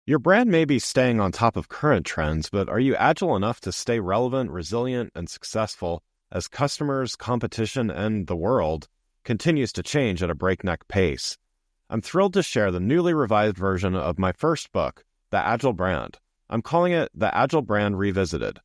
Your brand may be staying on top of current trends, but are you agile enough to stay relevant, resilient, and successful as customers, competition, and the world continues to change at a breakneck pace? I'm thrilled to share the newly revised version of my first book, The Agile Brand. I'm calling it The Agile Brand Revisited.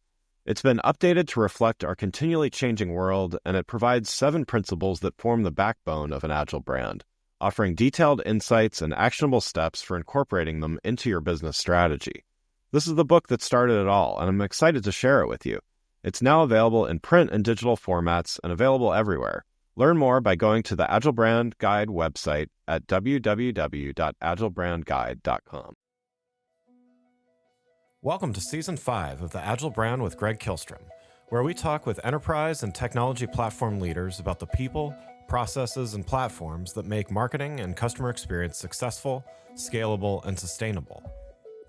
It's been updated to reflect our continually changing world, and it provides 7 principles that form the backbone of an agile brand, offering detailed insights and actionable steps for incorporating them into your business strategy. This is the book that started it all, and I'm excited to share it with you. It's now available in print and digital formats and available everywhere. Learn more by going to the Agile Brand Guide website at www.agilebrandguide.com. Welcome to Season 5 of The Agile Brand with Greg Kihlstrom, where we talk with enterprise and technology platform leaders about the people, processes, and platforms that make marketing and customer experience successful, scalable, and sustainable.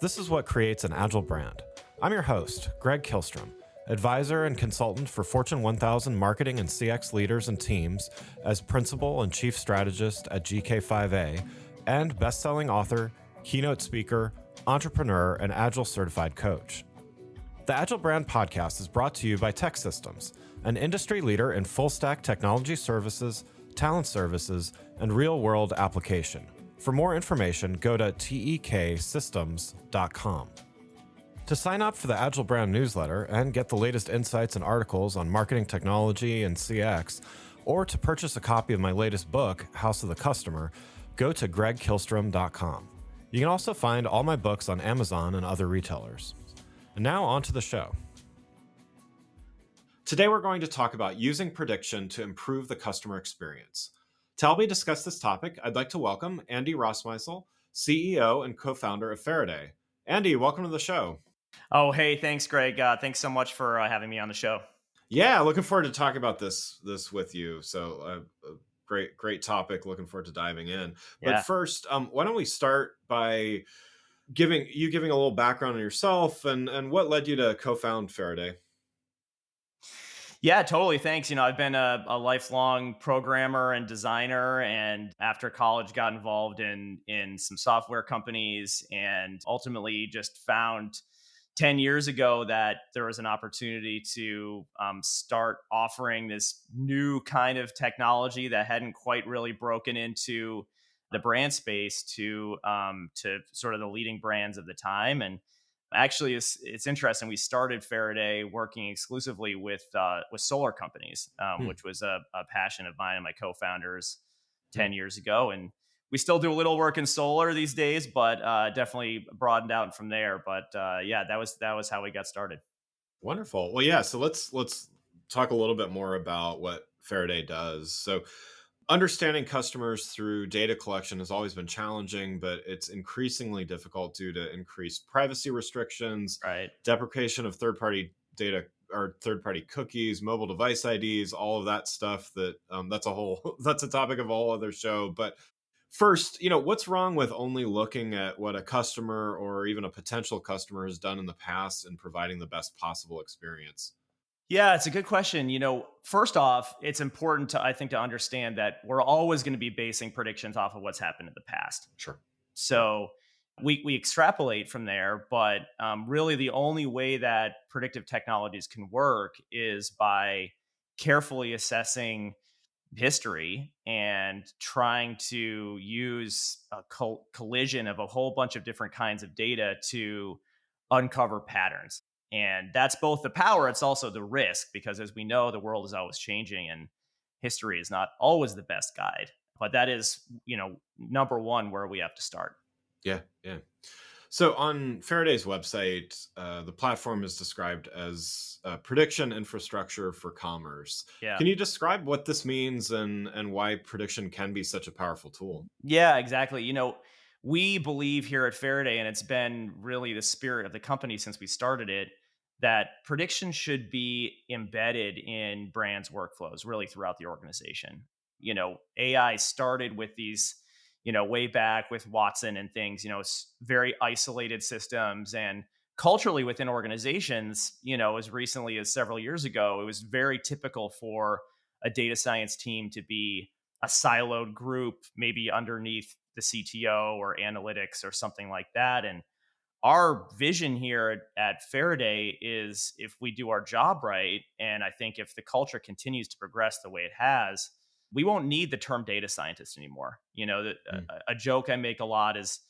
This is what creates an agile brand. I'm your host, Greg Kihlstrom, advisor and consultant for Fortune 1000 marketing and CX leaders and teams as principal and chief strategist at GK5A, and best-selling author, keynote speaker, entrepreneur, and Agile certified coach. The Agile Brand podcast is brought to you by TEKsystems, an industry leader in full-stack technology services, talent services, and real-world application. For more information, go to teksystems.com. To sign up for the Agile Brand newsletter and get the latest insights and articles on marketing technology and CX, or to purchase a copy of my latest book, House of the Customer, go to gregkihlstrom.com. You can also find all my books on Amazon and other retailers. And now on to the show. Today we're going to talk about using prediction to improve the customer experience. To help me discuss this topic, I'd like to welcome Andy Rossmeissl, CEO and co-founder of Faraday. Andy, welcome to the show. Oh, hey, thanks, Greg. Thanks so much for having me on the show. Yeah, looking forward to talking about this with you. So great topic. Looking forward to diving in. Yeah. But first, why don't we start by giving a little background on yourself and what led you to co-found Faraday? Yeah, totally. Thanks. I've been a lifelong programmer and designer, and after college got involved in some software companies, and ultimately just found 10 years ago that there was an opportunity to start offering this new kind of technology that hadn't quite really broken into the brand space to sort of the leading brands of the time. And actually, it's interesting. We started Faraday working exclusively with solar companies, which was a passion of mine and my co-founders 10 years ago. And we still do a little work in solar these days, but definitely broadened out from there. But yeah, that was how we got started. Wonderful. Well, yeah. So let's talk a little bit more about what Faraday does. So understanding customers through data collection has always been challenging, but it's increasingly difficult due to increased privacy restrictions, Right. deprecation of third-party data or third-party cookies, mobile device IDs, all of that stuff. That's that's a topic of a whole other show. But first, what's wrong with only looking at what a customer or even a potential customer has done in the past and providing the best possible experience? Yeah, it's a good question. First off, it's important I think, to understand that we're always going to be basing predictions off of what's happened in the past. Sure. So we extrapolate from there, but really the only way that predictive technologies can work is by carefully assessing history and trying to use a collision of a whole bunch of different kinds of data to uncover patterns. And that's both the power, it's also the risk, because as we know, the world is always changing and history is not always the best guide. But that is, number one, where we have to start. Yeah. So on Faraday's website, the platform is described as a prediction infrastructure for commerce. Yeah. Can you describe what this means and why prediction can be such a powerful tool? Yeah, exactly. We believe here at Faraday, and it's been really the spirit of the company since we started it, that prediction should be embedded in brands' workflows really throughout the organization. AI started with these, way back with Watson and things, very isolated systems. And culturally within organizations, as recently as several years ago, it was very typical for a data science team to be a siloed group, maybe underneath the CTO or analytics or something like that. And our vision here at Faraday is if we do our job right, and I think if the culture continues to progress the way it has, we won't need the term data scientist anymore. Mm. A joke I make a lot is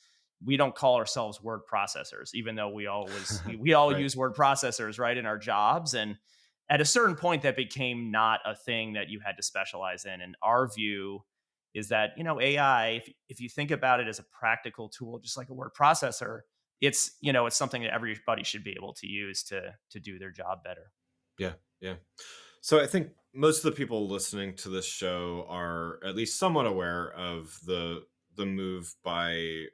we don't call ourselves word processors, even though we all Right. use word processors, right, in our jobs. And at a certain point, that became not a thing that you had to specialize in. And our view is that AI, if you think about it as a practical tool, just like a word processor, it's something that everybody should be able to use to do their job better. Yeah. Yeah. So I think most of the people listening to this show are at least somewhat aware of the move by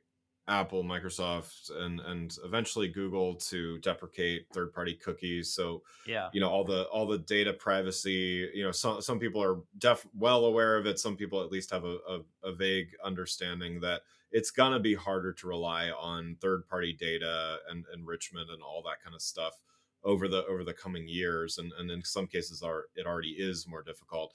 Apple, Microsoft, and eventually Google to deprecate third-party cookies. So, Yeah. all the data privacy. Some people are well aware of it. Some people at least have a vague understanding that it's gonna be harder to rely on third-party data and enrichment and all that kind of stuff over the coming years, and in some cases it already is more difficult.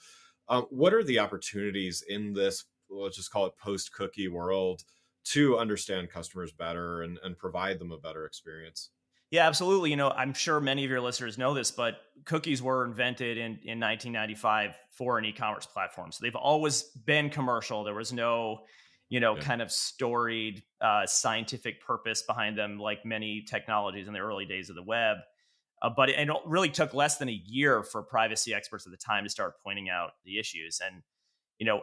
What are the opportunities in this, let's just call it post cookie world, to understand customers better and provide them a better experience? Yeah, absolutely. I'm sure many of your listeners know this, but cookies were invented in 1995 for an e-commerce platform. So they've always been commercial. There was no, Yeah. kind of storied scientific purpose behind them, like many technologies in the early days of the web. But it really took less than a year for privacy experts at the time to start pointing out the issues. And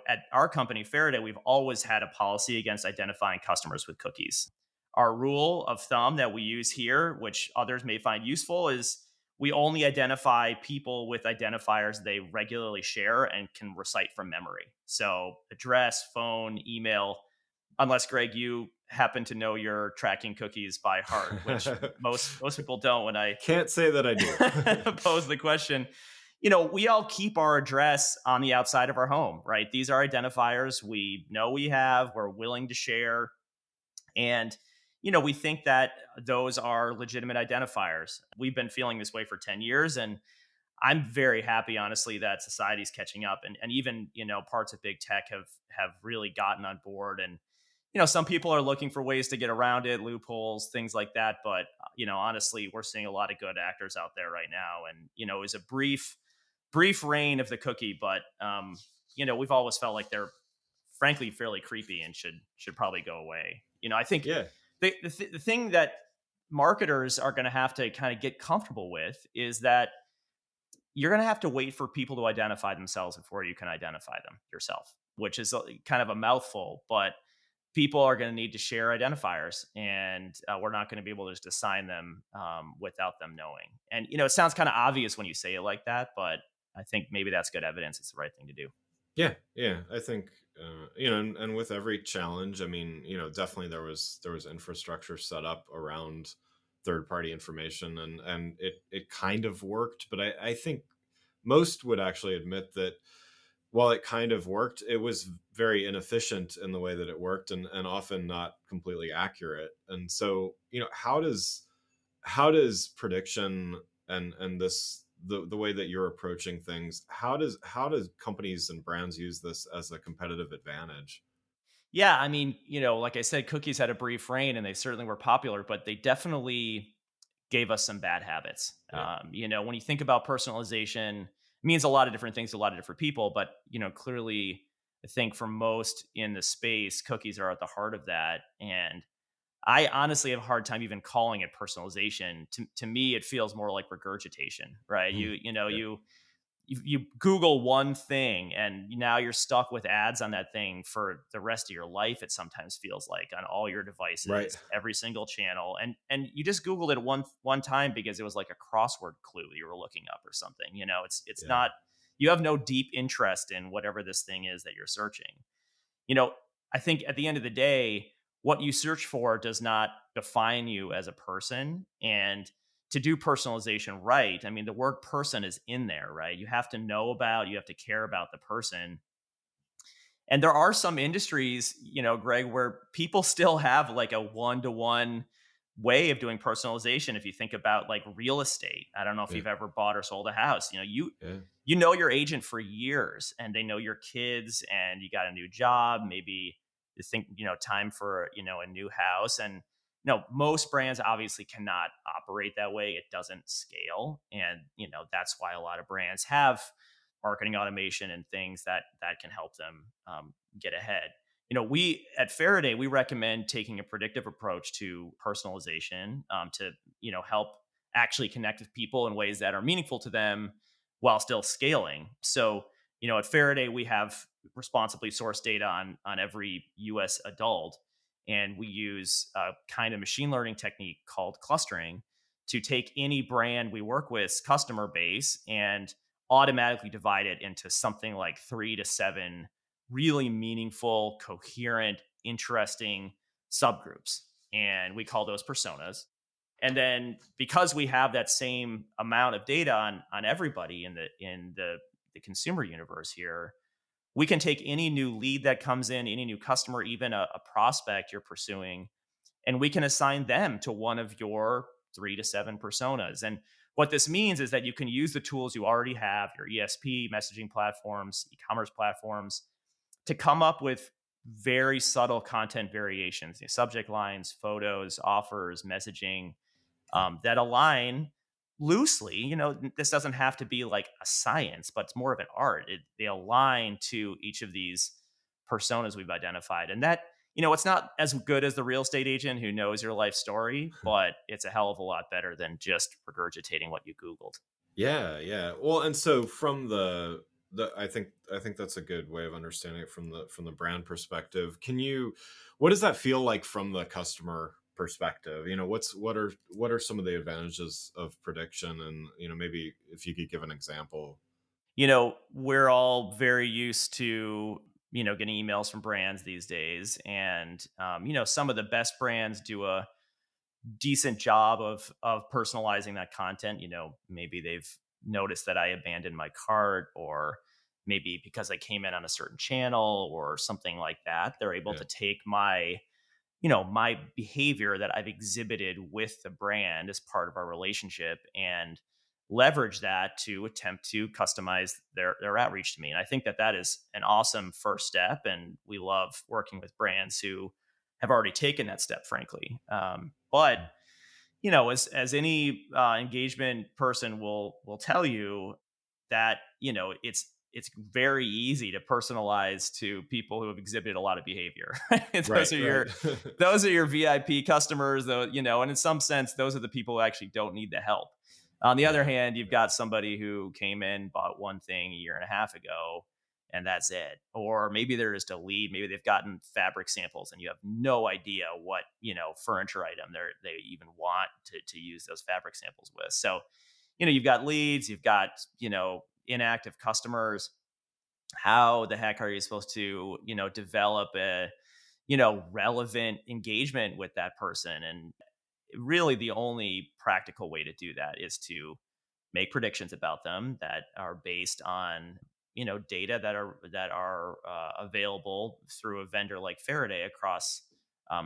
at our company, Faraday, we've always had a policy against identifying customers with cookies. Our rule of thumb that we use here, which others may find useful, is we only identify people with identifiers they regularly share and can recite from memory. So address, phone, email, unless Greg, you happen to know your tracking cookies by heart, which most people don't when I Can't say that I do. pose the question. We all keep our address on the outside of our home, right? These are identifiers we know we have, we're willing to share. And, we think that those are legitimate identifiers. We've been feeling this way for 10 years. And I'm very happy, honestly, that society's catching up. And even, parts of big tech have really gotten on board. And, some people are looking for ways to get around it, loopholes, things like that. But, honestly, we're seeing a lot of good actors out there right now. And, it was a brief reign of the cookie, but, we've always felt like they're frankly fairly creepy and should probably go away. I think Yeah. the thing that marketers are going to have to kind of get comfortable with is that you're going to have to wait for people to identify themselves before you can identify them yourself, which is kind of a mouthful, but people are going to need to share identifiers, and we're not going to be able to just assign them without them knowing. And, it sounds kind of obvious when you say it like that, but I think maybe that's good evidence it's the right thing to do. Yeah, yeah. I think and with every challenge, I mean, definitely there was infrastructure set up around third party information, and it kind of worked, but I think most would actually admit that while it kind of worked, it was very inefficient in the way that it worked, and often not completely accurate. And so, how does prediction and this the way that you're approaching things, how does companies and brands use this as a competitive advantage? Yeah, I mean, like I said, cookies had a brief reign and they certainly were popular, but they definitely gave us some bad habits. Yeah. When you think about personalization, it means a lot of different things to a lot of different people, but clearly, I think for most in the space, cookies are at the heart of that. And I honestly have a hard time even calling it personalization. To me, it feels more like regurgitation, right? Mm, yeah. You Google one thing and now you're stuck with ads on that thing for the rest of your life. It sometimes feels like on all your Right. devices, every single channel, and you just Googled it one time because it was like a crossword clue you were looking up or something. It's Yeah. not, you have no deep interest in whatever this thing is that you're searching. you know, I think at the end of the day, what you search for does not define you as a person. And to do personalization right, I mean, the word person is in there, right? You have to care about the person. And there are some industries, Greg, where people still have like a one to one way of doing personalization. If you think about like real estate, I don't know if Yeah. you've ever bought or sold a house. Yeah. You know your agent for years, and they know your kids, and you got a new job. Maybe you think time for a new house, and most brands obviously cannot operate that way. It doesn't scale. And, that's why a lot of brands have marketing automation and things that can help them get ahead. We at Faraday, we recommend taking a predictive approach to personalization to, help actually connect with people in ways that are meaningful to them while still scaling. So, at Faraday, we have responsibly sourced data on every US adult. And we use a kind of machine learning technique called clustering to take any brand we work with's customer base and automatically divide it into something like 3 to 7 really meaningful, coherent, interesting subgroups. And we call those personas. And then because we have that same amount of data on everybody in the consumer universe here, we can take any new lead that comes in, any new customer, even a prospect you're pursuing, and we can assign them to one of your 3 to 7 personas. And what this means is that you can use the tools you already have, your ESP, messaging platforms, e-commerce platforms, to come up with very subtle content variations, subject lines, photos, offers, messaging that align loosely. This doesn't have to be like a science, but it's more of an art. They align to each of these personas we've identified. And that, it's not as good as the real estate agent who knows your life story, but it's a hell of a lot better than just regurgitating what you Googled. Yeah, yeah. Well, and so from the I think that's a good way of understanding it from the brand perspective. What does that feel like from the customer perspective? What are some of the advantages of prediction, and maybe if you could give an example. We're all very used to, getting emails from brands these days. And, some of the best brands do a decent job of personalizing that content. Maybe they've noticed that I abandoned my cart, or maybe because I came in on a certain channel or something like that, they're able Yeah. to take my behavior that I've exhibited with the brand as part of our relationship and leverage that to attempt to customize their outreach to me. And I think that is an awesome first step. And we love working with brands who have already taken that step, frankly. But as any engagement person will tell you, that it's very easy to personalize to people who have exhibited a lot of behavior. Right, those are right. your those are your VIP customers, though. And in some sense, those are the people who actually don't need the help. On the other Yeah, hand, you've got somebody who came in, bought one thing a year and a half ago, and that's it. Or maybe they're just a lead. Maybe they've gotten fabric samples and you have no idea what, furniture item they even want to use those fabric samples with. So, you've got leads, you've got, inactive customers. How the heck are you supposed to, develop a, relevant engagement with that person? And really the only practical way to do that is to make predictions about them that are based on data that are available through a vendor like Faraday across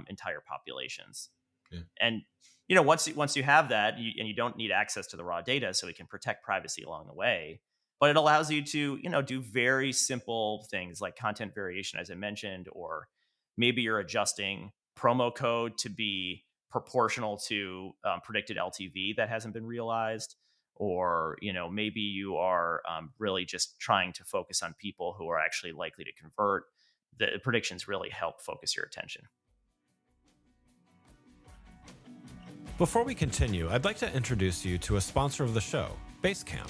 entire populations. yeah. And once you have that, and you don't need access to the raw data, so we can protect privacy along the way. But it allows you to do very simple things like content variation, as I mentioned, or maybe you're adjusting promo code to be proportional to predicted LTV that hasn't been realized, or maybe you are really just trying to focus on people who are actually likely to convert. The predictions really help focus your attention. Before we continue, I'd like to introduce you to a sponsor of the show, Basecamp.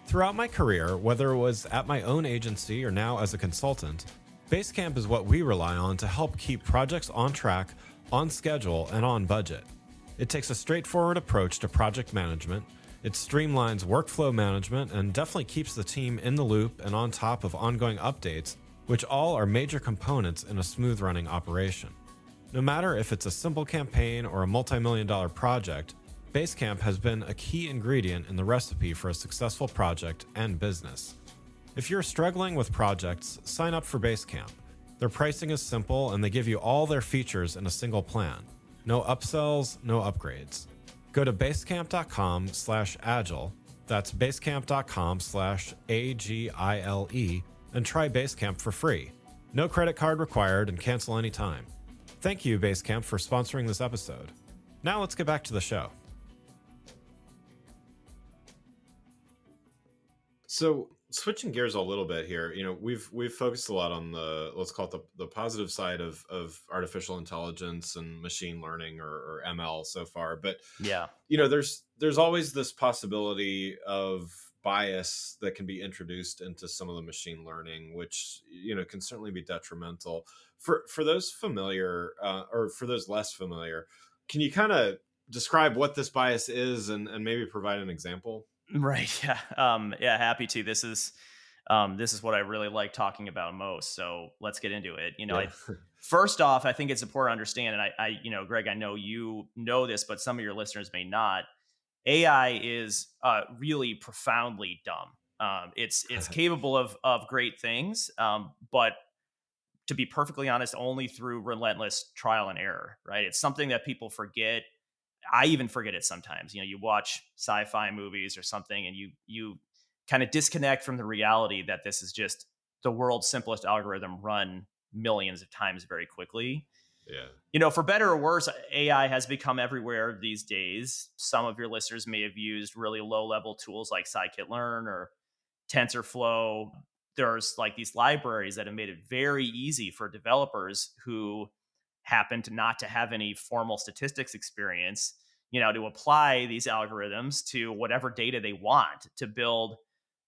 Throughout my career, whether it was at my own agency or now as a consultant, Basecamp is what we rely on to help keep projects on track, on schedule, and on budget. It takes a straightforward approach to project management. It streamlines workflow management and definitely keeps the team in the loop and on top of ongoing updates, which all are major components in a smooth running operation. No matter if it's a simple campaign or a multi-million-dollar project, Basecamp has been a key ingredient in the recipe for a successful project and business. If you're struggling with projects, sign up for Basecamp. Their pricing is simple and they give you all their features in a single plan. No upsells, no upgrades. Go to basecamp.com/agile, that's basecamp.com/AGILE, and try Basecamp for free. No credit card required and cancel anytime. Thank you, Basecamp, for sponsoring this episode. Now let's get back to the show. So switching gears a little bit here, we've focused a lot on the, let's call it the positive side of artificial intelligence and machine learning, or ML so far. But Yeah. There's always this possibility of bias that can be introduced into some of the machine learning, which can certainly be detrimental for those familiar, or for those less familiar. Can you kind of describe what this bias is, and maybe provide an example? Right. Yeah. Yeah. Happy to. This is what I really like talking about most. So let's get into it. Yeah. First off, I think it's important to understand, and Greg, I know you know this, but some of your listeners may not. AI is really profoundly dumb. It's capable of great things, but to be perfectly honest, only through relentless trial and error. Right? It's something that people forget. I even forget it sometimes. You watch sci-fi movies or something, and you kind of disconnect from the reality that this is just the world's simplest algorithm run millions of times very quickly. Yeah. For better or worse, AI has become everywhere these days. Some of your listeners may have used really low-level tools like scikit-learn or TensorFlow. There's like these libraries that have made it very easy for developers who happen to not to have any formal statistics experience, to apply these algorithms to whatever data they want to build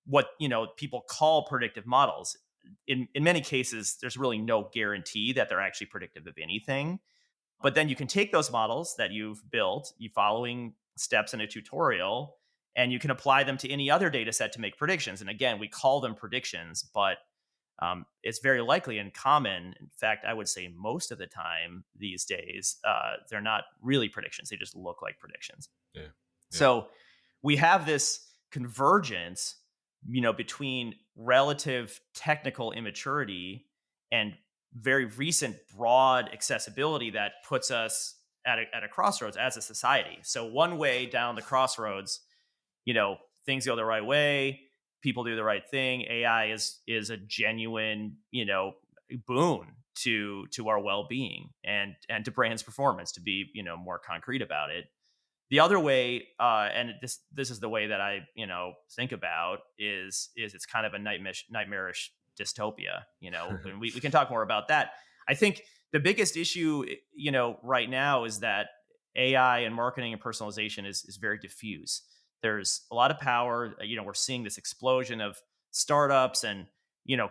what, people call predictive models. In many cases, there's really no guarantee that they're actually predictive of anything. But then you can take those models that you've built, you following steps in a tutorial, and you can apply them to any other data set to make predictions. And again, we call them predictions, but it's very likely and common. In fact, I would say most of the time these days, they're not really predictions. They just look like predictions. Yeah. Yeah. So we have this convergence, between relative technical immaturity and very recent broad accessibility that puts us at a crossroads as a society. So one way down the crossroads, things go the right way, people do the right thing. AI is a genuine, boon to our well-being and to brand's performance, to be, more concrete about it. The other way, and this is the way that I think about, is it's kind of a nightmarish dystopia. And we can talk more about that. I think the biggest issue, right now is that AI and marketing and personalization is very diffuse. There's a lot of power. We're seeing this explosion of startups and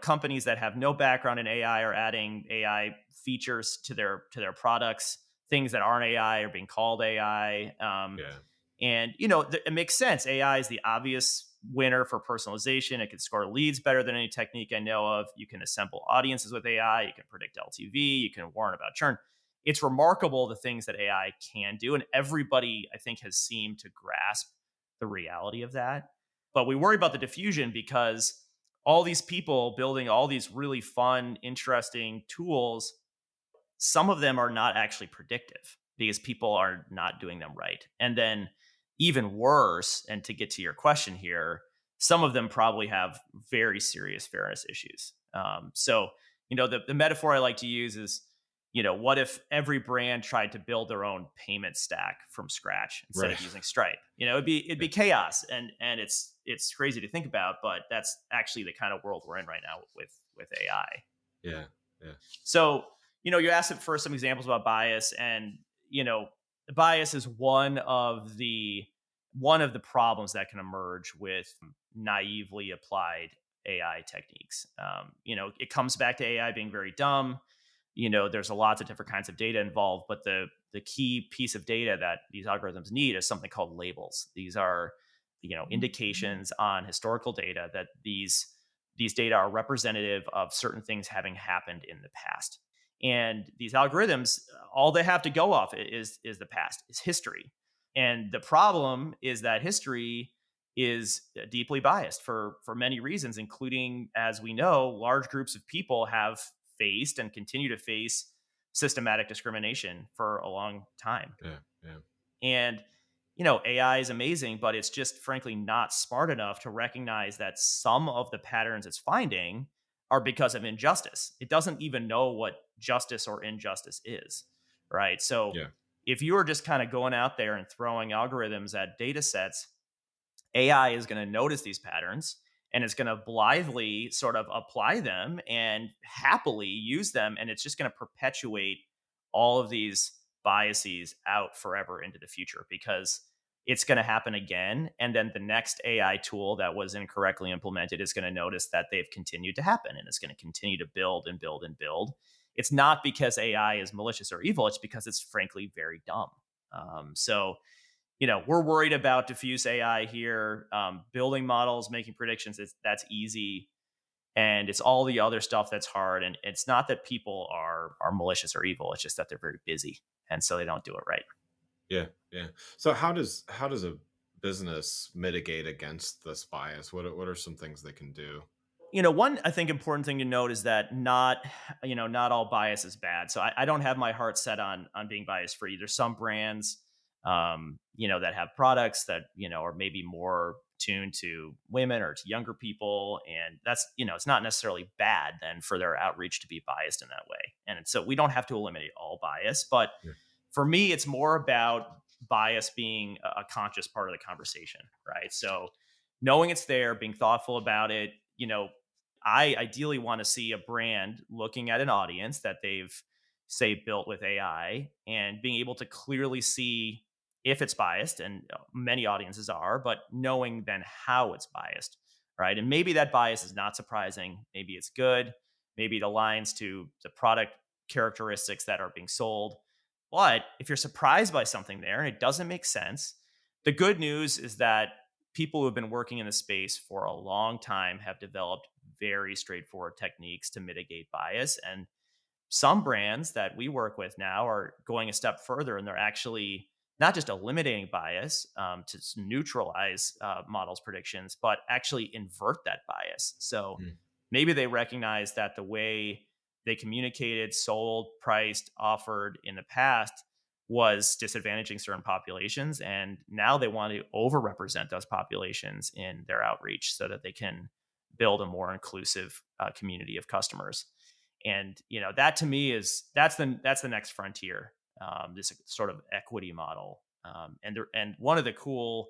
companies that have no background in AI are adding AI features to their products. Things that aren't AI are being called AI. Yeah. And, it makes sense. AI is the obvious winner for personalization. It can score leads better than any technique I know of. You can assemble audiences with AI. You can predict LTV. You can warn about churn. It's remarkable the things that AI can do. And everybody, I think, has seemed to grasp the reality of that. But we worry about the diffusion because all these people building all these really fun, interesting tools, some of them are not actually predictive because people are not doing them right. And then, even worse, and to get to your question here, some of them probably have very serious fairness issues. The metaphor I like to use is, what if every brand tried to build their own payment stack from scratch instead Right. of using Stripe? It'd be chaos, and it's crazy to think about, but that's actually the kind of world we're in right now with AI. Yeah. Yeah. So, you asked for some examples about bias, and bias is one of the problems that can emerge with naively applied AI techniques. It comes back to AI being very dumb. There's a lots of different kinds of data involved, but the key piece of data that these algorithms need is something called labels. These are, indications on historical data that these data are representative of certain things having happened in the past. And these algorithms, all they have to go off is the past, is history. And the problem is that history is deeply biased for many reasons, including, as we know, large groups of people have faced and continue to face systematic discrimination for a long time. Yeah. Yeah. And AI is amazing, but it's just frankly not smart enough to recognize that some of the patterns it's finding are because of injustice. It doesn't even know what justice or injustice is. right? So Yeah. if you are just kind of going out there and throwing algorithms at data sets, AI is going to notice these patterns and it's going to blithely sort of apply them and happily use them. And it's just going to perpetuate all of these biases out forever into the future because it's going to happen again. And then the next AI tool that was incorrectly implemented is going to notice that they've continued to happen and it's going to continue to build and build and build. It's not because AI is malicious or evil, it's because it's frankly very dumb. So, we're worried about diffuse AI here. Building models, making predictions, that's easy, and it's all the other stuff that's hard. And it's not that people are malicious or evil; it's just that they're very busy, and so they don't do it right. Yeah. Yeah. So how does a business mitigate against this bias? What are some things they can do? One I think important thing to note is that not all bias is bad. So I don't have my heart set on being bias free. There's some brands, that have products that are maybe more tuned to women or to younger people, and that's it's not necessarily bad then for their outreach to be biased in that way. And so we don't have to eliminate all bias, but Yeah. for me, it's more about bias being a conscious part of the conversation, right? So knowing it's there, being thoughtful about it. I ideally want to see a brand looking at an audience that they've, say, built with AI and being able to clearly see if it's biased, and many audiences are, but knowing then how it's biased, right? And maybe that bias is not surprising. Maybe it's good. Maybe it aligns to the product characteristics that are being sold. But if you're surprised by something there and it doesn't make sense, the good news is that people who have been working in the space for a long time have developed very straightforward techniques to mitigate bias. And some brands that we work with now are going a step further and they're actually not just eliminating bias to neutralize models' predictions, but actually invert that bias. So Mm. maybe they recognize that the way they communicated, sold, priced, offered in the past was disadvantaging certain populations. And now they want to overrepresent those populations in their outreach so that they can build a more inclusive community of customers. And that to me that's the next frontier. This sort of equity model, and one of the cool,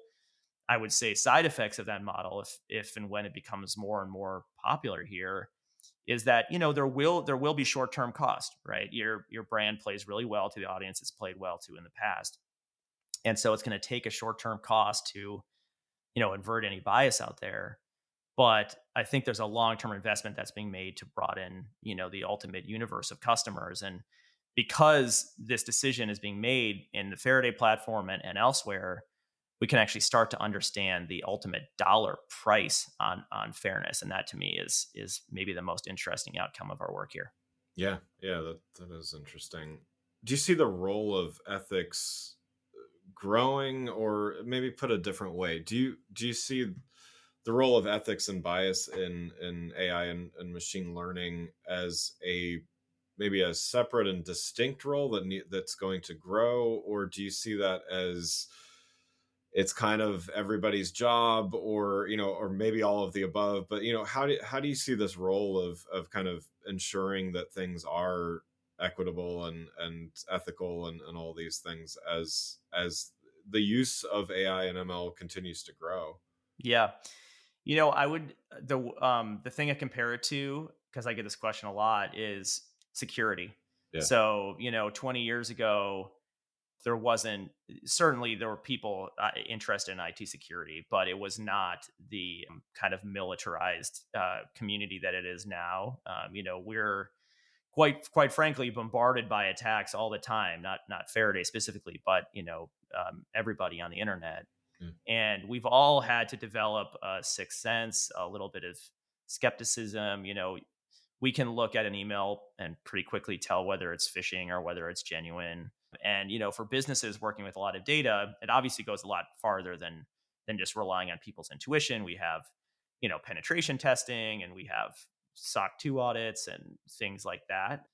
I would say, side effects of that model, if and when it becomes more and more popular here, is that there will be short term cost, right? Your brand plays really well to the audience it's played well to in the past, and so it's going to take a short term cost to invert any bias out there. But I think there's a long-term investment that's being made to broaden, the ultimate universe of customers. And because this decision is being made in the Faraday platform and elsewhere, we can actually start to understand the ultimate dollar price on fairness. And that to me is maybe the most interesting outcome of our work here. Yeah. Yeah. That is interesting. Do you see the role of ethics growing, or maybe put a different way? Do you see the role of ethics and bias in AI and machine learning as a maybe a separate and distinct role that's going to grow, or do you see that as it's kind of everybody's job, or or maybe all of the above? But how do you see this role of kind of ensuring that things are equitable and ethical and all these things as the use of AI and ML continues to grow? Yeah. I would the thing I compare it to, because I get this question a lot, is security. Yeah. So, 20 years ago, there wasn't certainly there were people interested in IT security, but it was not the kind of militarized community that it is now. We're quite frankly bombarded by attacks all the time. Not Faraday specifically, but everybody on the internet, Yeah. and we've all had to develop a sixth sense, a little bit of skepticism. We can look at an email and pretty quickly tell whether it's phishing or whether it's genuine. And for businesses working with a lot of data, it obviously goes a lot farther than just relying on people's intuition. We have penetration testing, and we have SOC 2 audits and things like that.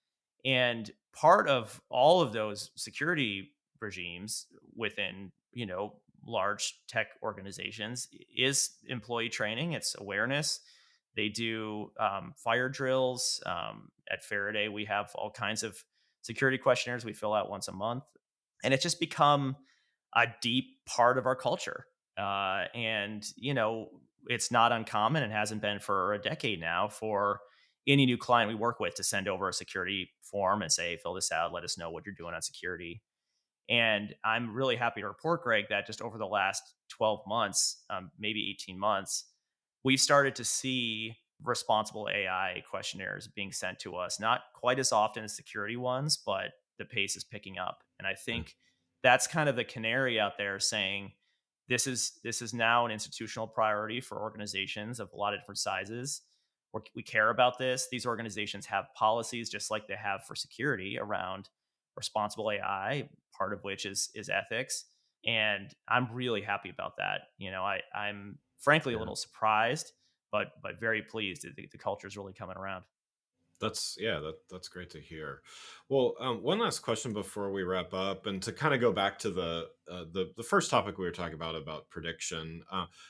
And part of all of those security regimes within large tech organizations is employee training. It's awareness. They do fire drills. At Faraday, we have all kinds of security questionnaires we fill out once a month. And it's just become a deep part of our culture. And, it's not uncommon and hasn't been for a decade now for any new client we work with to send over a security form and say, fill this out, let us know what you're doing on security. And I'm really happy to report, Greg, that just over the last 12 months, maybe 18 months, we've started to see responsible AI questionnaires being sent to us, not quite as often as security ones, but the pace is picking up. And I Yeah. think that's kind of the canary out there saying this is now an institutional priority for organizations of a lot of different sizes. We care about this. These organizations have policies just like they have for security around responsible AI, part of which is ethics. And I'm really happy about that. I'm frankly a Yeah. little surprised, but very pleased that the culture is really coming around. That's great to hear. Well, one last question before we wrap up, and to kind of go back to the first topic we were talking about prediction.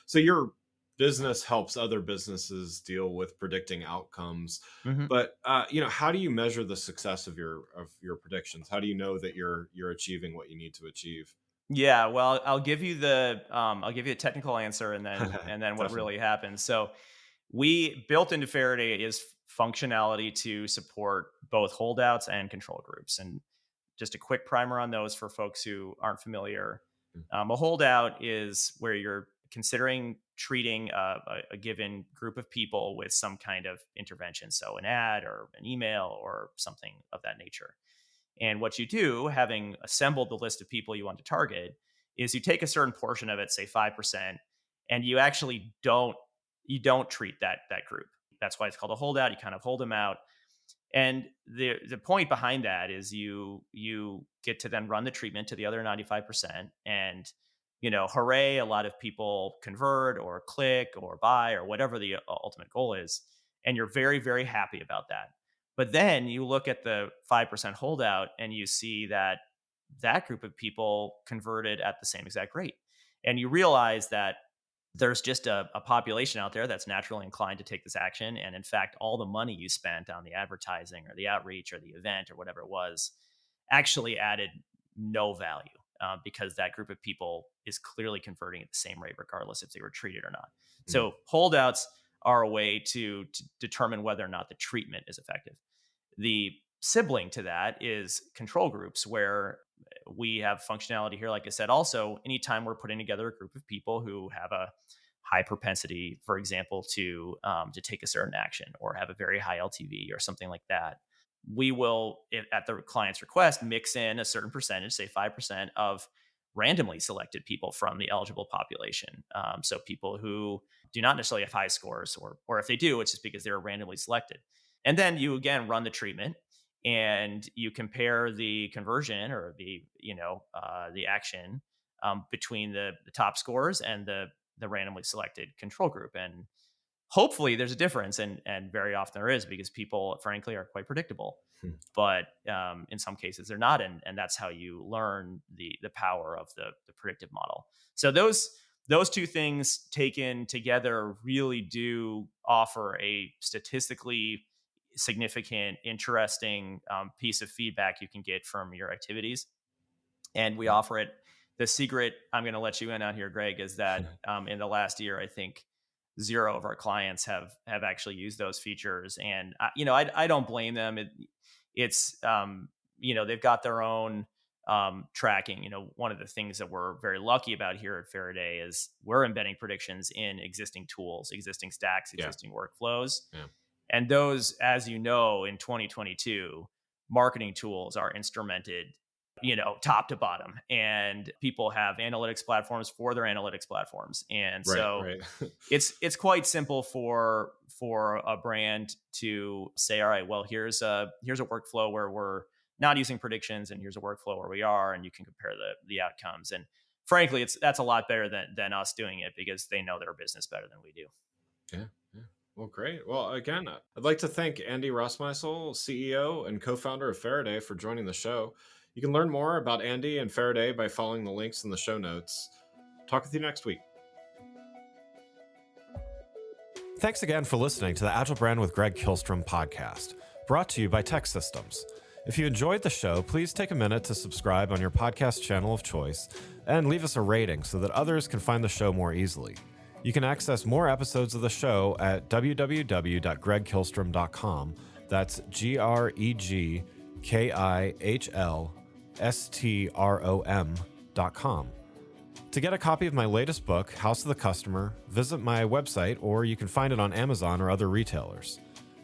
So your business helps other businesses deal with predicting outcomes, Mhm. but how do you measure the success of your predictions? How do you know that you're achieving what you need to achieve? Yeah, well, I'll give you a technical answer and then what Definitely. really happens. So we built into Faraday is functionality to support both holdouts and control groups. And just a quick primer on those for folks who aren't familiar. Mm. A holdout is where you're considering treating a given group of people with some kind of intervention, so an ad or an email or something of that nature. And what you do, having assembled the list of people you want to target, is you take a certain portion of it, say 5%, and you actually don't treat that group. That's why it's called a holdout. You kind of hold them out. And the point behind that is you get to then run the treatment to the other 95%. And hooray, a lot of people convert or click or buy or whatever the ultimate goal is. And you're very, very happy about that. But then you look at the 5% holdout and you see that that group of people converted at the same exact rate. And you realize that there's just a population out there that's naturally inclined to take this action. And in fact, all the money you spent on the advertising or the outreach or the event or whatever it was actually added no value, because that group of people is clearly converting at the same rate, regardless if they were treated or not. Mm. So holdouts are a way to determine whether or not the treatment is effective. The sibling to that is control groups, where we have functionality here. Like I said, also, anytime we're putting together a group of people who have a high propensity, for example, to take a certain action or have a very high LTV or something like that, we will, at the client's request, mix in a certain percentage, say 5%, of randomly selected people from the eligible population. So people who do not necessarily have high scores, or if they do, it's just because they were randomly selected. And then you again run the treatment and you compare the conversion or the action, between the top scores and the randomly selected control group. And hopefully there's a difference, and very often there is, because people frankly are quite predictable. Hmm. But in some cases they're not, and that's how you learn the power of the predictive model. So those two things taken together really do offer a statistically significant, interesting piece of feedback you can get from your activities. And we Yeah. offer it. The secret I'm going to let you in on here, Greg, is that in the last year, I think zero of our clients have actually used those features. And I don't blame them. It's they've got their own tracking. One of the things that we're very lucky about here at Faraday is we're embedding predictions in existing tools, existing stacks, Yeah. existing workflows. Yeah. And those, as you know, in 2022, marketing tools are instrumented, top to bottom. And people have analytics platforms for their analytics platforms. And Right. so Right. it's quite simple for a brand to say, all right, well, here's a workflow where we're not using predictions, and here's a workflow where we are, and you can compare the outcomes. And frankly, that's a lot better than us doing it, because they know their business better than we do. Yeah, yeah. Well, great. Well, again, I'd like to thank Andy Rossmeissl, CEO and co-founder of Faraday, for joining the show. You can learn more about Andy and Faraday by following the links in the show notes. Talk with you next week. Thanks again for listening to the Agile Brand with Greg Kihlstrom podcast, brought to you by Tech Systems. If you enjoyed the show, please take a minute to subscribe on your podcast channel of choice and leave us a rating so that others can find the show more easily. You can access more episodes of the show at www.gregkilstrom.com. That's GregKilstrom.com. To get a copy of my latest book, House of the Customer, visit my website, or you can find it on Amazon or other retailers.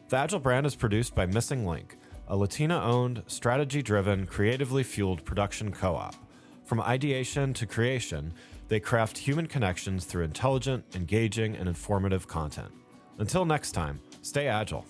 The Agile brand is produced by Missing Link, a Latina-owned, strategy-driven, creatively fueled production co-op. From ideation to creation, they craft human connections through intelligent, engaging, and informative content. Until next time, stay agile.